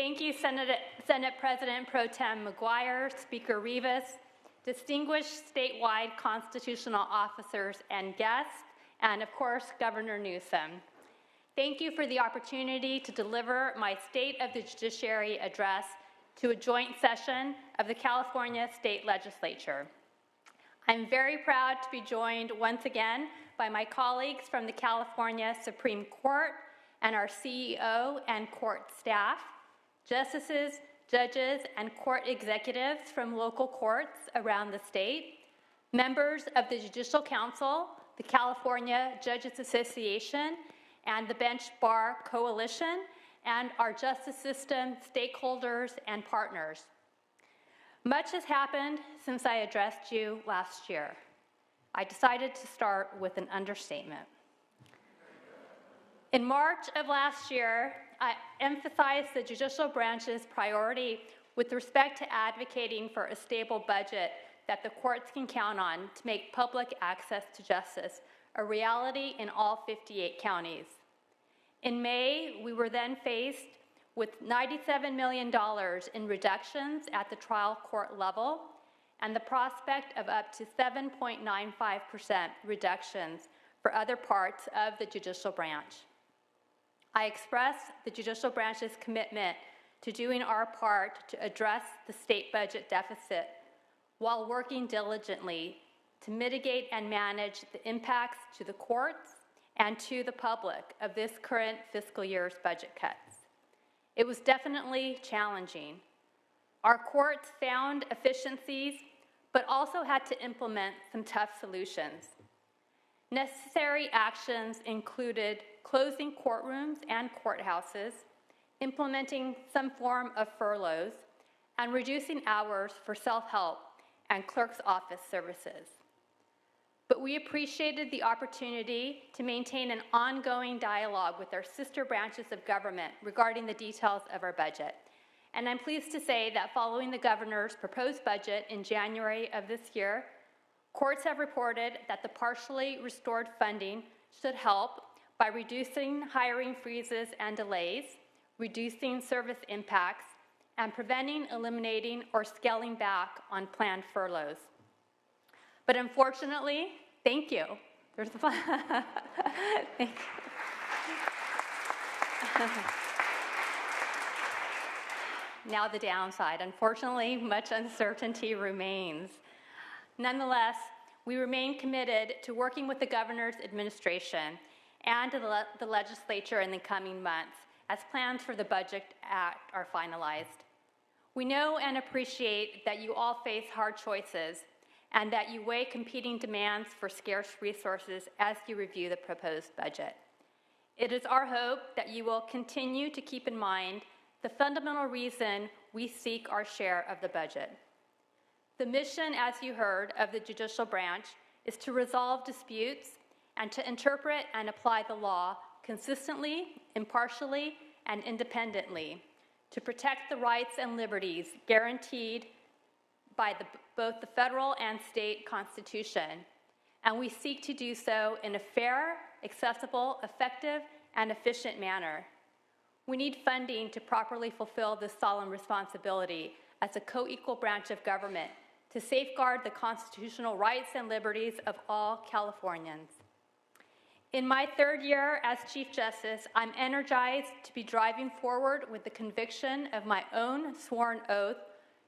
Thank you, Senate President Pro Tem McGuire, Speaker Rivas, distinguished statewide constitutional officers and guests, and of course, Governor Newsom. Thank you for the opportunity to deliver my State of the Judiciary address to a joint session of the California State Legislature. I'm very proud to be joined once again by my colleagues from the California Supreme Court and our CEO and court staff, justices, judges, and court executives from local courts around the state, members of the Judicial Council, the California Judges Association, and the Bench Bar Coalition, and our justice system stakeholders and partners. Much has happened since I addressed you last year. I decided to start with an understatement. In March of last year, I emphasized the judicial branch's priority with respect to advocating for a stable budget that the courts can count on to make public access to justice a reality in all 58 counties. In May, we were then faced with $97 million in reductions at the trial court level and the prospect of up to 7.95% reductions for other parts of the judicial branch. I expressed the judicial branch's commitment to doing our part to address the state budget deficit while working diligently to mitigate and manage the impacts to the courts and to the public of this current fiscal year's budget cuts. It was definitely challenging. Our courts found efficiencies, but also had to implement some tough solutions. Necessary actions included closing courtrooms and courthouses, implementing some form of furloughs, and reducing hours for self-help and clerk's office services. But we appreciated the opportunity to maintain an ongoing dialogue with our sister branches of government regarding the details of our budget. And I'm pleased to say that following the governor's proposed budget in January of this year, courts have reported that the partially restored funding should help by reducing hiring freezes and delays, reducing service impacts, and preventing, eliminating, or scaling back on planned furloughs. But unfortunately, thank you. There's the fun. Thank you. Now the downside. Unfortunately, much uncertainty remains. Nonetheless, we remain committed to working with the governor's administration and the legislature in the coming months as plans for the Budget Act are finalized. We know and appreciate that you all face hard choices and that you weigh competing demands for scarce resources as you review the proposed budget. It is our hope that you will continue to keep in mind the fundamental reason we seek our share of the budget. The mission, as you heard, of the judicial branch is to resolve disputes and to interpret and apply the law consistently, impartially, and independently to protect the rights and liberties guaranteed by both the federal and state constitution, and we seek to do so in a fair, accessible, effective, and efficient manner. We need funding to properly fulfill this solemn responsibility as a co-equal branch of government to safeguard the constitutional rights and liberties of all Californians. In my third year as Chief Justice, I'm energized to be driving forward with the conviction of my own sworn oath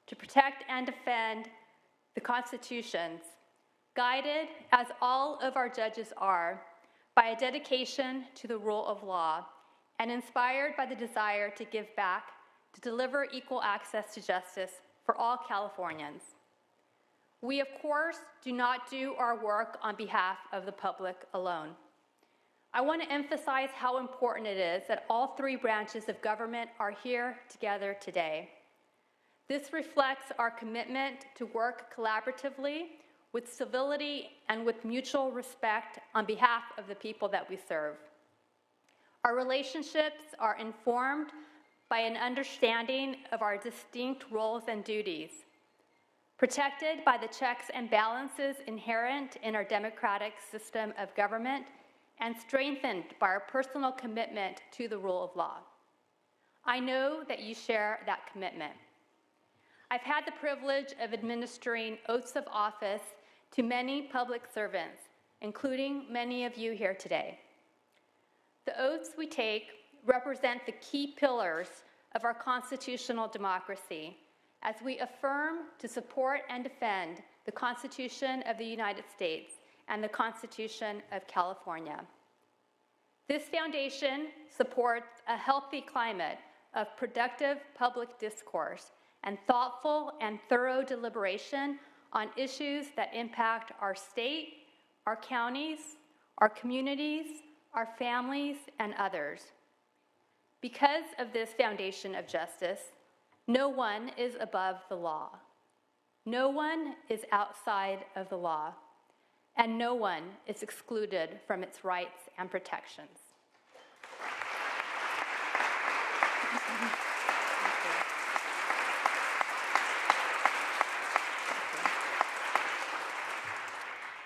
to protect and defend the constitutions, guided, as all of our judges are, by a dedication to the rule of law, and inspired by the desire to give back, to deliver equal access to justice for all Californians. We, of course, do not do our work on behalf of the public alone. I want to emphasize how important it is that all three branches of government are here together today. This reflects our commitment to work collaboratively with civility and with mutual respect on behalf of the people that we serve. Our relationships are informed by an understanding of our distinct roles and duties, protected by the checks and balances inherent in our democratic system of government, and strengthened by our personal commitment to the rule of law. I know that you share that commitment. I've had the privilege of administering oaths of office to many public servants, including many of you here today. The oaths we take represent the key pillars of our constitutional democracy as we affirm to support and defend the Constitution of the United States and the Constitution of California. This foundation supports a healthy climate of productive public discourse and thoughtful and thorough deliberation on issues that impact our state, our counties, our communities, our families, and others. Because of this foundation of justice, no one is above the law. No one is outside of the law, and no one is excluded from its rights and protections.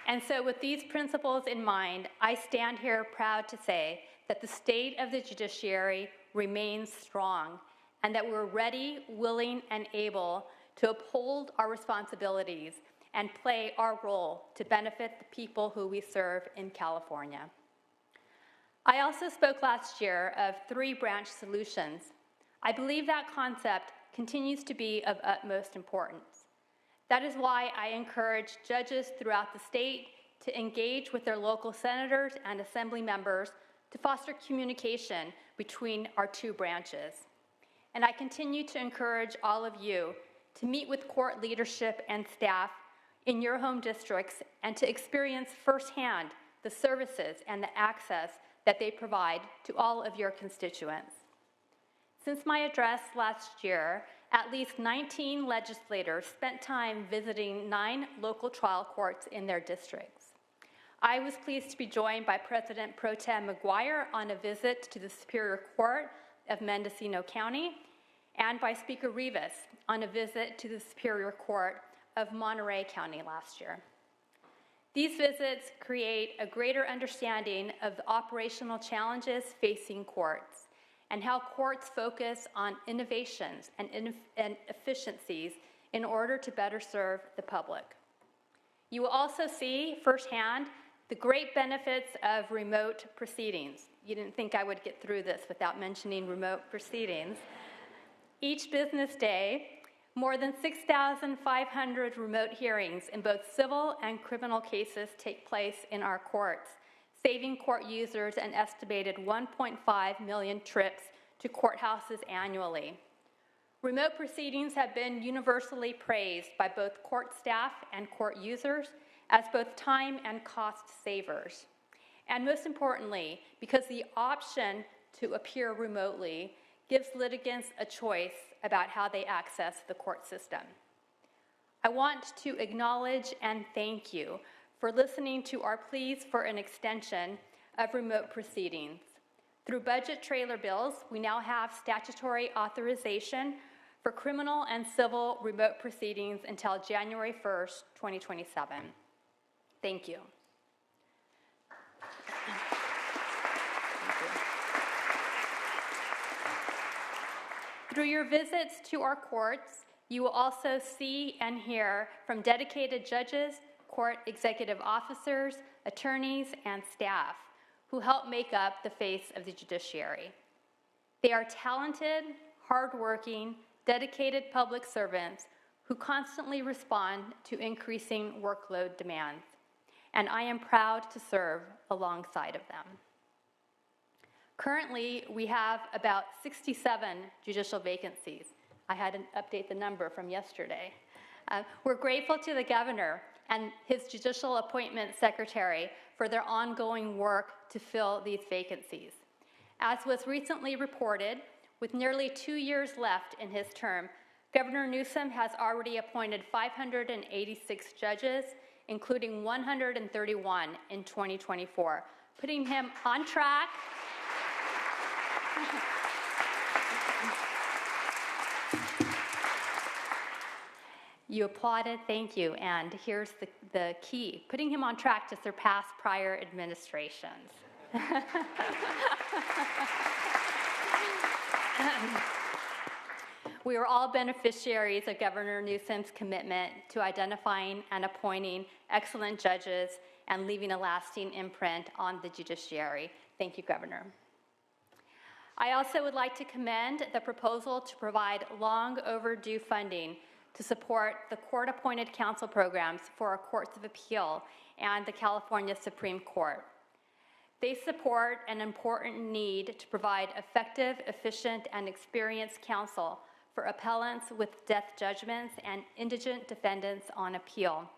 And so with these principles in mind, I stand here proud to say that the state of the judiciary remains strong and that we're ready, willing, and able to uphold our responsibilities and play our role to benefit the people who we serve in California. I also spoke last year of three-branch solutions. I believe that concept continues to be of utmost importance. That is why I encourage judges throughout the state to engage with their local senators and assembly members to foster communication between our two branches. And I continue to encourage all of you to meet with court leadership and staff in your home districts and to experience firsthand the services and the access that they provide to all of your constituents. Since my address last year, at least 19 legislators spent time visiting 9 local trial courts in their districts. I was pleased to be joined by President Pro Tem McGuire on a visit to the Superior Court of Mendocino County and by Speaker Rivas on a visit to the Superior Court of Monterey County last year. These visits create a greater understanding of the operational challenges facing courts and how courts focus on innovations and efficiencies in order to better serve the public. You will also see firsthand the great benefits of remote proceedings. You didn't think I would get through this without mentioning remote proceedings. Each business day, more than 6,500 remote hearings in both civil and criminal cases take place in our courts, saving court users an estimated 1.5 million trips to courthouses annually. Remote proceedings have been universally praised by both court staff and court users as both time and cost savers. And most importantly, because the option to appear remotely gives litigants a choice about how they access the court system. I want to acknowledge and thank you for listening to our pleas for an extension of remote proceedings. Through budget trailer bills, we now have statutory authorization for criminal and civil remote proceedings until January 1st, 2027. Thank you. Through your visits to our courts, you will also see and hear from dedicated judges, court executive officers, attorneys, and staff who help make up the face of the judiciary. They are talented, hardworking, dedicated public servants who constantly respond to increasing workload demands, and I am proud to serve alongside of them. Currently, we have about 67 judicial vacancies. I had to update the number from yesterday. We're grateful to the governor and his judicial appointment secretary for their ongoing work to fill these vacancies. As was recently reported, with nearly 2 years left in his term, Governor Newsom has already appointed 586 judges, including 131 in 2024, putting him on track. You applauded, thank you, and here's the key, putting him on track to surpass prior administrations. We are all beneficiaries of Governor Newsom's commitment to identifying and appointing excellent judges and leaving a lasting imprint on the judiciary. Thank you, Governor. I also would like to commend the proposal to provide long overdue funding to support the court-appointed counsel programs for our courts of appeal and the California Supreme Court. They support an important need to provide effective, efficient, and experienced counsel for appellants with death judgments and indigent defendants on appeal.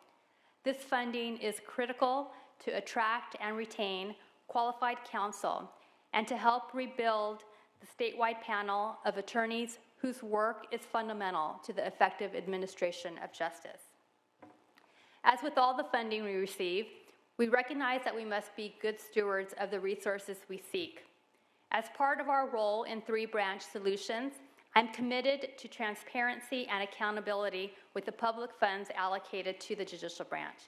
This funding is critical to attract and retain qualified counsel and to help rebuild the statewide panel of attorneys whose work is fundamental to the effective administration of justice. As with all the funding we receive, we recognize that we must be good stewards of the resources we seek. As part of our role in three-branch solutions, I'm committed to transparency and accountability with the public funds allocated to the judicial branch.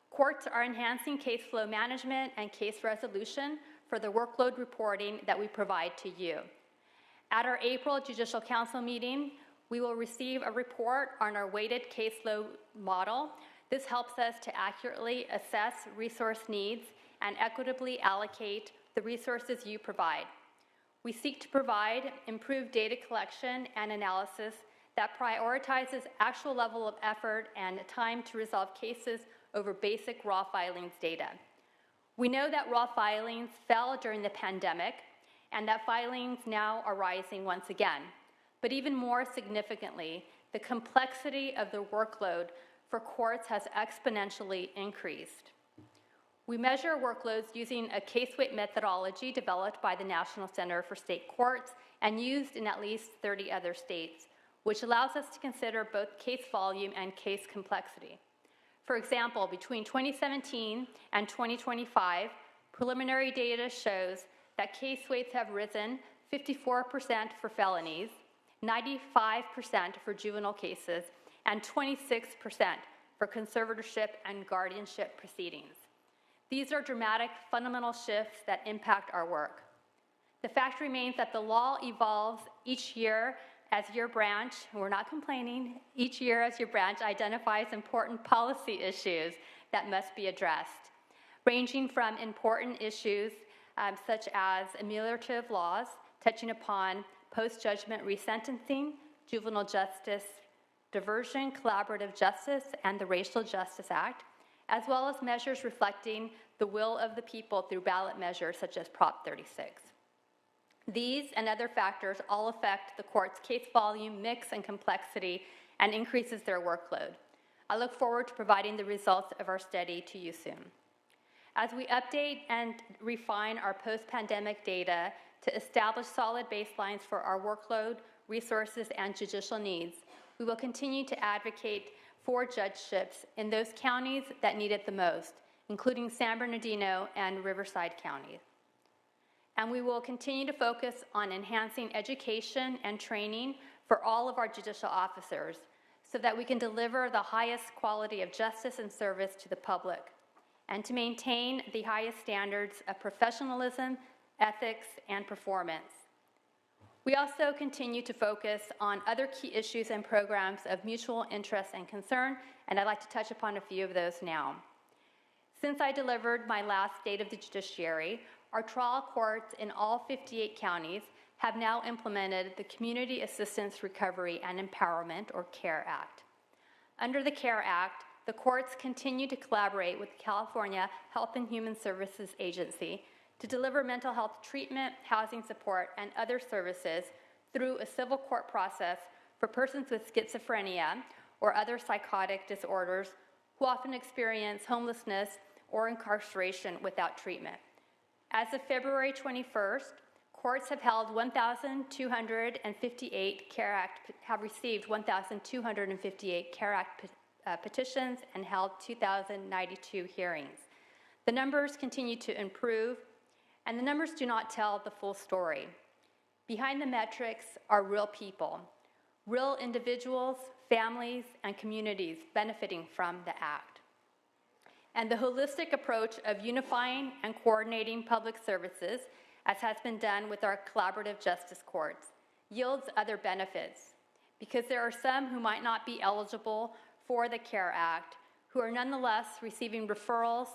Courts are enhancing case flow management and case resolution for the workload reporting that we provide to you. At our April Judicial Council meeting, we will receive a report on our weighted caseload model. This helps us to accurately assess resource needs and equitably allocate the resources you provide. We seek to provide improved data collection and analysis that prioritizes actual level of effort and time to resolve cases over basic raw filings data. We know that raw filings fell during the pandemic and that filings now are rising once again. But even more significantly, the complexity of the workload for courts has exponentially increased. We measure workloads using a case weight methodology developed by the National Center for State Courts and used in at least 30 other states, which allows us to consider both case volume and case complexity. For example, between 2017 and 2025, preliminary data shows that case weights have risen 54% for felonies, 95% for juvenile cases, and 26% for conservatorship and guardianship proceedings. These are dramatic, fundamental shifts that impact our work. The fact remains that the law evolves each year as your branch, and we're not complaining, each year as your branch identifies important policy issues that must be addressed, ranging from important issues such as ameliorative laws, touching upon post-judgment resentencing, juvenile justice diversion, collaborative justice, and the Racial Justice Act, as well as measures reflecting the will of the people through ballot measures such as Prop 36. These and other factors all affect the court's case volume, mix, and complexity, and increases their workload. I look forward to providing the results of our study to you soon. As we update and refine our post-pandemic data to establish solid baselines for our workload, resources, and judicial needs, we will continue to advocate for judgeships in those counties that need it the most, including San Bernardino and Riverside counties. And we will continue to focus on enhancing education and training for all of our judicial officers so that we can deliver the highest quality of justice and service to the public, and to maintain the highest standards of professionalism, ethics, and performance. We also continue to focus on other key issues and programs of mutual interest and concern, and I'd like to touch upon a few of those now. Since I delivered my last State of the Judiciary, our trial courts in all 58 counties have now implemented the Community Assistance Recovery and Empowerment, or CARE Act. Under the CARE Act, the courts continue to collaborate with the California Health and Human Services Agency to deliver mental health treatment, housing support, and other services through a civil court process for persons with schizophrenia or other psychotic disorders who often experience homelessness or incarceration without treatment. As of February 21st, courts have held 1,258 CARE Act, have received 1,258 CARE Act petitions and held 2,092 hearings. The numbers continue to improve, and the numbers do not tell the full story. Behind the metrics are real people, real individuals, families, and communities benefiting from the Act. and the holistic approach of unifying and coordinating public services, as has been done with our collaborative justice courts, yields other benefits, because there are some who might not be eligible for the CARE Act, who are nonetheless receiving referrals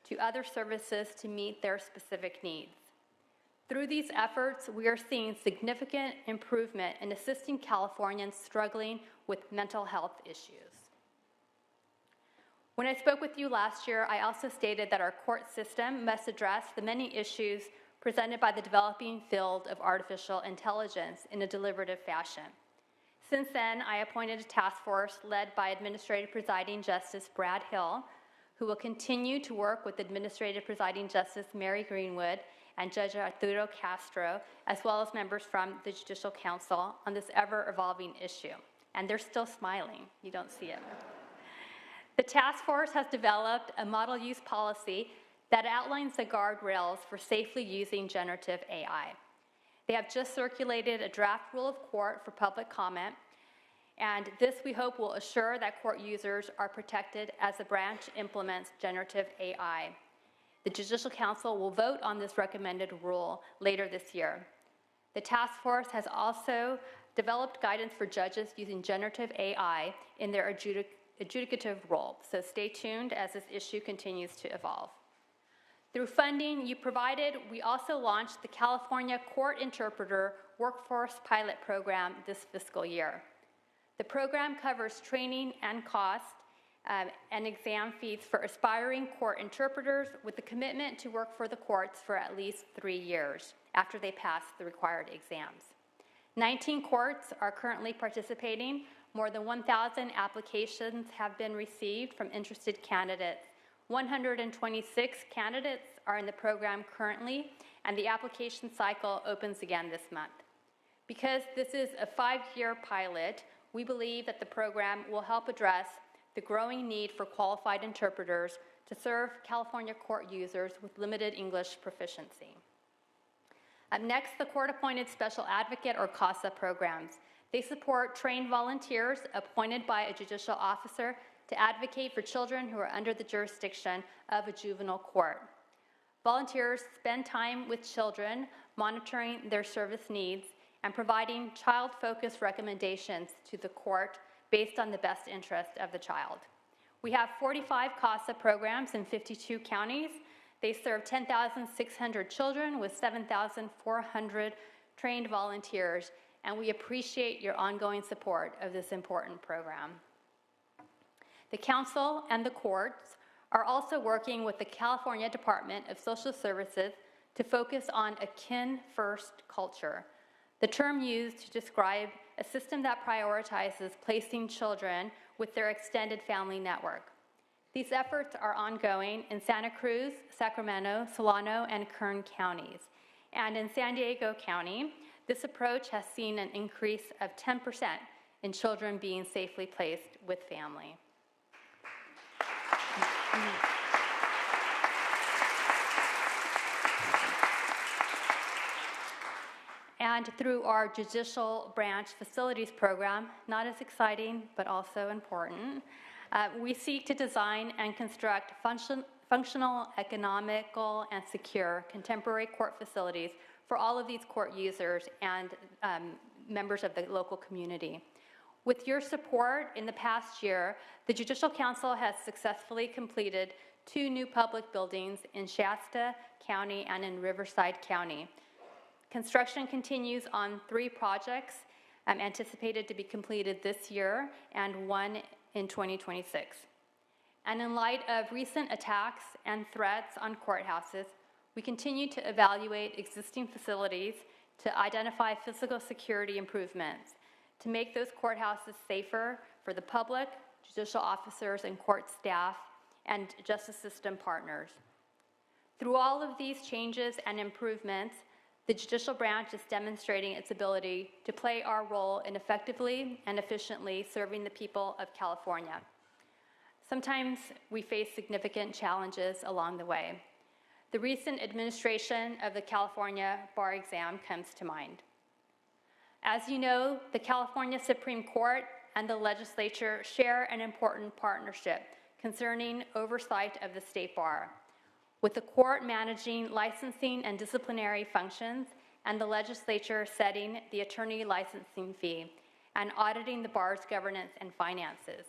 to other services to meet their specific needs. Through these efforts, we are seeing significant improvement in assisting Californians struggling with mental health issues. When I spoke with you last year, I also stated that our court system must address the many issues presented by the developing field of artificial intelligence in a deliberative fashion. Since then, I appointed a task force led by Administrative Presiding Justice Brad Hill, who will continue to work with Administrative Presiding Justice Mary Greenwood and Judge Arturo Castro, as well as members from the Judicial Council on this ever-evolving issue. And they're still smiling. You don't see it. The task force has developed a model use policy that outlines the guardrails for safely using generative AI. They have just circulated a draft rule of court for public comment, and this, we hope, will assure that court users are protected as the branch implements generative AI. The Judicial Council will vote on this recommended rule later this year. The task force has also developed guidance for judges using generative AI in their adjudicative role, so stay tuned as this issue continues to evolve. Through funding you provided, we also launched the California Court Interpreter Workforce Pilot Program this fiscal year. The program covers training and cost and exam fees for aspiring court interpreters with the commitment to work for the courts for at least 3 years after they pass the required exams. 19 courts are currently participating. More than 1,000 applications have been received from interested candidates. 126 candidates are in the program currently, and the application cycle opens again this month. Because this is a 5-year pilot, we believe that the program will help address the growing need for qualified interpreters to serve California court users with limited English proficiency. Up next, the Court-Appointed Special Advocate, or CASA programs. They support trained volunteers appointed by a judicial officer to advocate for children who are under the jurisdiction of a juvenile court. Volunteers spend time with children, monitoring their service needs and providing child-focused recommendations to the court based on the best interest of the child. We have 45 CASA programs in 52 counties. They serve 10,600 children with 7,400 trained volunteers, and we appreciate your ongoing support of this important program. The Council and the courts are also working with the California Department of Social Services to focus on a kin-first culture, the term used to describe a system that prioritizes placing children with their extended family network. These efforts are ongoing in Santa Cruz, Sacramento, Solano, and Kern counties. And in San Diego County, this approach has seen an increase of 10% in children being safely placed with family. And through our Judicial Branch Facilities Program, not as exciting, but also important, we seek to design and construct functional, economical, and secure contemporary court facilities for all of these court users and members of the local community. With your support in the past year, the Judicial Council has successfully completed 2 new public buildings in Shasta County and in Riverside County. Construction continues on 3 projects anticipated to be completed this year and 1 in 2026. And in light of recent attacks and threats on courthouses, we continue to evaluate existing facilities to identify physical security improvements to make those courthouses safer for the public, judicial officers and court staff, and justice system partners. Through all of these changes and improvements, the judicial branch is demonstrating its ability to play our role in effectively and efficiently serving the people of California. Sometimes we face significant challenges along the way. The recent administration of the California bar exam comes to mind. As you know, the California Supreme Court and the legislature share an important partnership concerning oversight of the State Bar, with the court managing licensing and disciplinary functions and the legislature setting the attorney licensing fee and auditing the bar's governance and finances.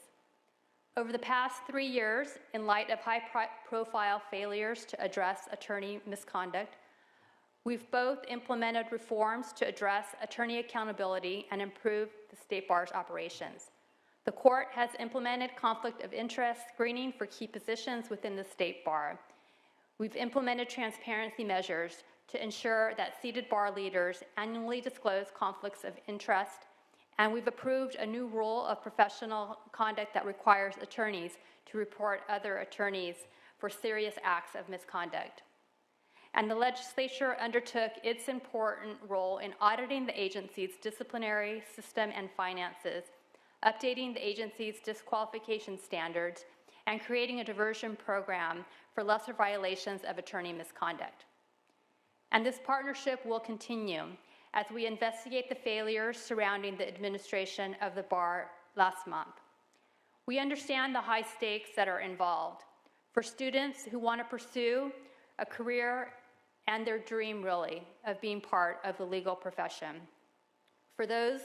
Over the past 3 years, in light of high-profile failures to address attorney misconduct, we've both implemented reforms to address attorney accountability and improve the State Bar's operations. The court has implemented conflict of interest screening for key positions within the State Bar. We've implemented transparency measures to ensure that seated bar leaders annually disclose conflicts of interest, and we've approved a new rule of professional conduct that requires attorneys to report other attorneys for serious acts of misconduct. And the legislature undertook its important role in auditing the agency's disciplinary system and finances, updating the agency's disqualification standards, and creating a diversion program for lesser violations of attorney misconduct. And this partnership will continue as we investigate the failures surrounding the administration of the bar last month. We understand the high stakes that are involved for students who want to pursue a career and their dream, really, of being part of the legal profession. For those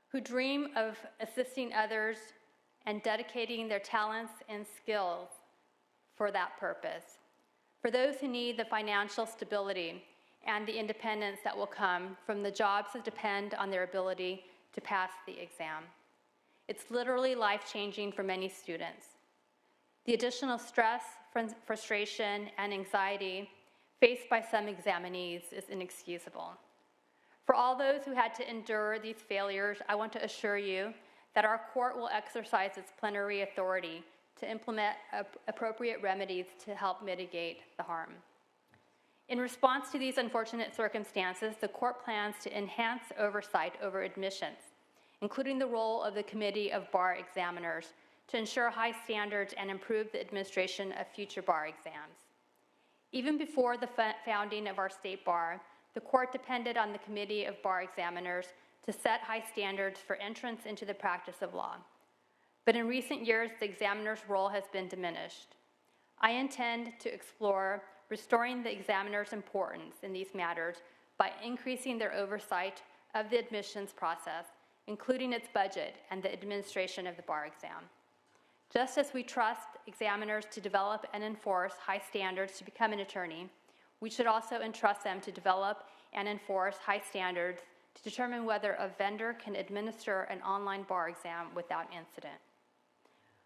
who dream of assisting others and dedicating their talents and skills for that purpose. For those who need the financial stability and the independence that will come from the jobs that depend on their ability to pass the exam. It's literally life-changing for many students. The additional stress, frustration, and anxiety faced by some examinees is inexcusable. For all those who had to endure these failures, I want to assure you that our court will exercise its plenary authority to implement appropriate remedies to help mitigate the harm. In response to these unfortunate circumstances, the court plans to enhance oversight over admissions, including the role of the Committee of Bar Examiners to ensure high standards and improve the administration of future bar exams. Even before the founding of our State Bar, the court depended on the Committee of Bar Examiners to set high standards for entrance into the practice of law. But in recent years, the examiner's role has been diminished. I intend to explore restoring the examiner's importance in these matters by increasing their oversight of the admissions process, including its budget and the administration of the bar exam. Just as we trust examiners to develop and enforce high standards to become an attorney, we should also entrust them to develop and enforce high standards to determine whether a vendor can administer an online bar exam without incident.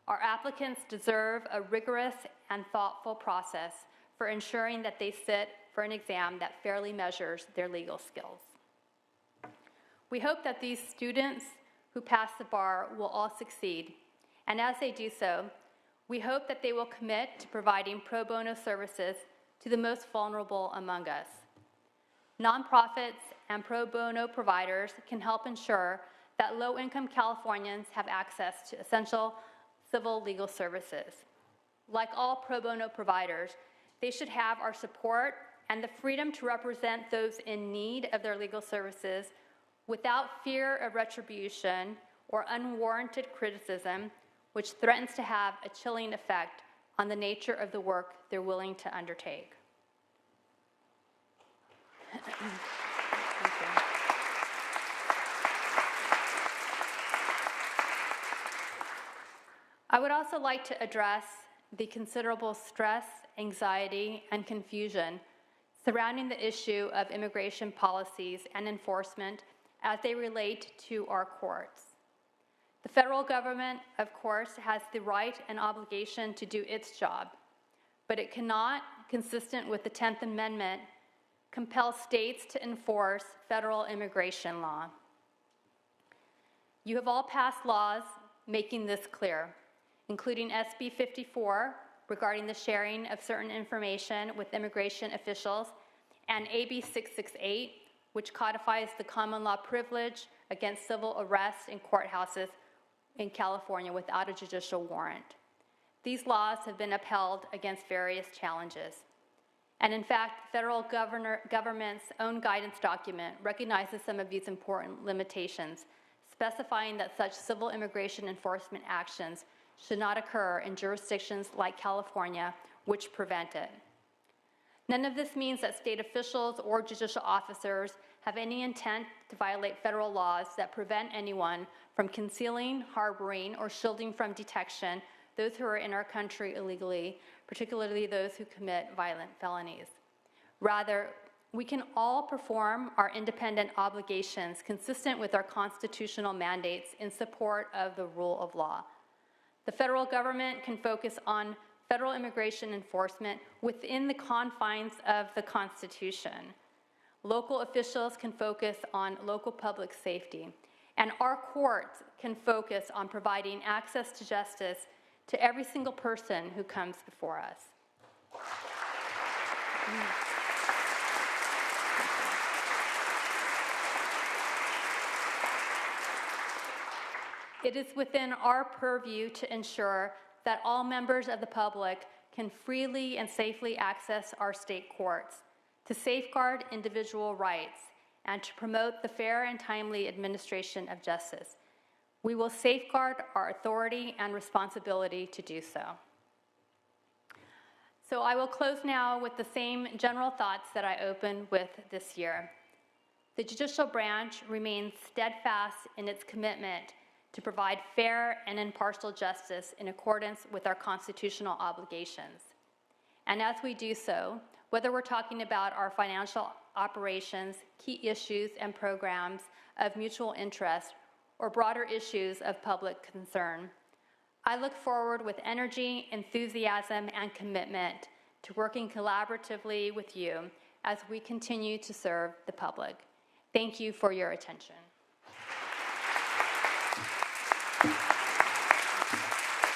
Our applicants deserve a rigorous and thoughtful process for ensuring that they sit for an exam that fairly measures their legal skills. We hope that these students who pass the bar will all succeed, and as they do so, we hope that they will commit to providing pro bono services to the most vulnerable among us. Nonprofits and pro bono providers can help ensure that low-income Californians have access to essential civil legal services. Like all pro bono providers, they should have our support and the freedom to represent those in need of their legal services without fear of retribution or unwarranted criticism, which threatens to have a chilling effect on the nature of the work they're willing to undertake. Thank you. I would also like to address the considerable stress, anxiety, and confusion surrounding the issue of immigration policies and enforcement as they relate to our courts. The federal government, of course, has the right and obligation to do its job, but it cannot, consistent with the 10th Amendment, compel states to enforce federal immigration law. You have all passed laws making this clear, including SB 54, regarding the sharing of certain information with immigration officials, and AB 668, which codifies the common law privilege against civil arrests in courthouses in California without a judicial warrant. These laws have been upheld against various challenges. And in fact, the federal government's own guidance document recognizes some of these important limitations, specifying that such civil immigration enforcement actions should not occur in jurisdictions like California, which prevent it. None of this means that state officials or judicial officers have any intent to violate federal laws that prevent anyone from concealing, harboring, or shielding from detection those who are in our country illegally, particularly those who commit violent felonies. Rather, we can all perform our independent obligations consistent with our constitutional mandates in support of the rule of law. The federal government can focus on federal immigration enforcement within the confines of the Constitution. Local officials can focus on local public safety, and our courts can focus on providing access to justice to every single person who comes before us. It is within our purview to ensure that all members of the public can freely and safely access our state courts, to safeguard individual rights, and to promote the fair and timely administration of justice. We will safeguard our authority and responsibility to do so. So I will close now with the same general thoughts that I opened with this year. The judicial branch remains steadfast in its commitment to provide fair and impartial justice in accordance with our constitutional obligations. And as we do so, whether we're talking about our financial operations, key issues and programs of mutual interest, or broader issues of public concern, I look forward with energy, enthusiasm, and commitment to working collaboratively with you as we continue to serve the public. Thank you for your attention.